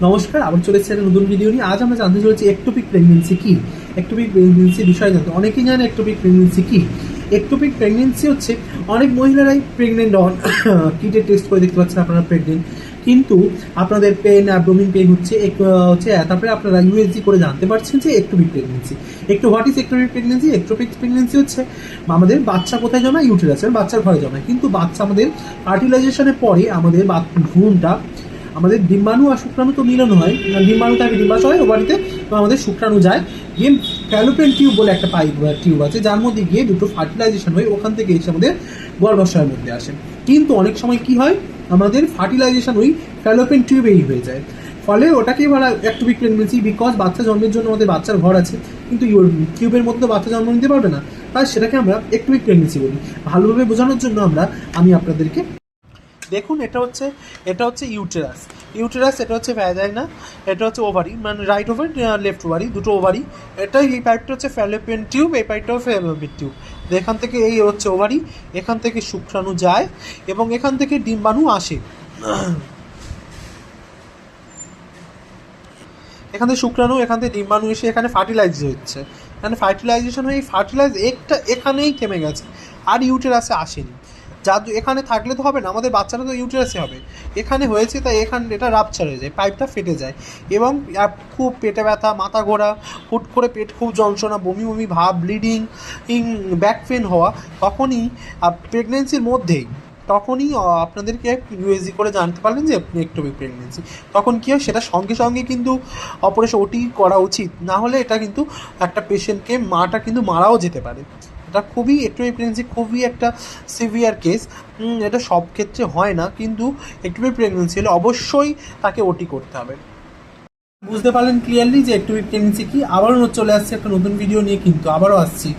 নমস্কার, আবার চলে এসেছি একটা নতুন ভিডিও নিয়ে। আজ আমরা জানতে চলেছি একটোপিক প্রেগনেন্সি কি। একটোপিক প্রেগনেন্সি বিষয়ে জানতে অনেকেই জানে একটোপিক প্রেগনেন্সি কি। একটোপিক প্রেগনেন্সি হচ্ছে অনেক মহিলারাই প্রেগনেন্ট হন, কিটের টেস্ট করে দেখতে পাচ্ছেন আপনারা প্রেগনেন্ট, কিন্তু আপনাদের পেন অ্যাবডোমিন পেন হচ্ছে তারপরে আপনারা ইউএসজি করে জানতে পারছেন যে ectopic pregnancy. What is ectopic pregnancy? Ectopic pregnancy হচ্ছে আমাদের বাচ্চা কোথায় জমায়? ইউটেরাসের বাচ্চার ঘরে জমায়, কিন্তু বাচ্চা আমাদের ফার্টিলাইজেশনের পরে আমাদের ভ্রূণটা আমাদের ডিম্বাণু আর শুক্রাণু তো মিলন হয়, ডিম্বাণু থাকে ডিম্বাশয় ওভারিতে, তো আমাদের শুক্রাণু যায় গিয়ে ফ্যালোপিয়ান টিউব বলে একটা টিউব আছে, যার মধ্যে গিয়ে দুটো ফার্টিলাইজেশন হয়, ওখান থেকে এসে আমাদের গর্ভাশয়ের মধ্যে আসে। কিন্তু অনেক সময় কি হয়, আমাদের ফার্টিলাইজেশন ওই ফ্যালোপিয়ান টিউবেই হয়ে যায়, ফলে ওটাকেই বলা একটোপিক প্রেগনেন্সি। বিকজ বাচ্চা জন্মের জন্য আমাদের বাচ্চার ঘর আছে, কিন্তু টিউবের মধ্যে তো বাচ্চা জন্ম নিতে পারবে না, তাই সেটাকে আমরা একটোপিক প্রেগনেন্সি বলি। ভালোভাবে বোঝানোর জন্য আমি আপনাদেরকে দেখুন, এটা হচ্ছে ইউটেরাস। এটা হচ্ছে ভ্যাজাইনা, এটা হচ্ছে ওভারি, মানে রাইট ওভার লেফট ওভারি, দুটো ওভারি। এই পাইপটা হচ্ছে ফ্যালোপিয়ান টিউব, এই পাইপটাও ফ্যালোপিয়ান টিউব। এখান থেকে এই হচ্ছে ওভারি, এখান থেকে শুক্রাণু যায় এবং এখান থেকে ডিম্বাণু আসে। এখান থেকে শুক্রাণু, এখান থেকে ডিম্বাণু এসে এখানে ফার্টিলাইজ হচ্ছে, ফার্টিলাইজেশন হয়ে এখানেই থেমে গেছে, আর ইউটেরাসে আসেনি। এখানে থাকলে তো হবে না, আমাদের বাচ্চারা তো ইউটেরাসে হবে। এখানে হয়েছে তাই এটা রাপচার হয়ে যায়, পাইপটা ফেটে যায় এবং খুব পেটে ব্যথা, মাথা ঘোরা, হুট করে পেট খুব যন্ত্রণা, বমি বমি ভাব, ব্লিডিং, ব্যাক পেন হওয়া, তখনই প্রেগনেন্সির মধ্যেই আপনাদেরকে ইউএসজি করে জানতে পারলেন যে একটোপিক প্রেগনেন্সি। তখন কী হয়, সেটা সঙ্গে সঙ্গে কিন্তু অপারেশন ওটি করা উচিত, না হলে এটা কিন্তু একটা পেশেন্টকে কিন্তু মারাও যেতে পারে। এটা একটোপিক প্রেগনেন্সি খুবই একটা সিভিয়ার কেস। এটা সব ক্ষেত্রে হয় না, কিন্তু একটোপিক প্রেগনেন্সি হলে অবশ্যই তাকে ওটি করতে হবে। বুঝতে পারলেন ক্লিয়ারলি যে একটোপিক প্রেগনেন্সি কি। আবারও চলে আসছে একটা নতুন ভিডিও নিয়ে, কিন্তু আবারও আসছি।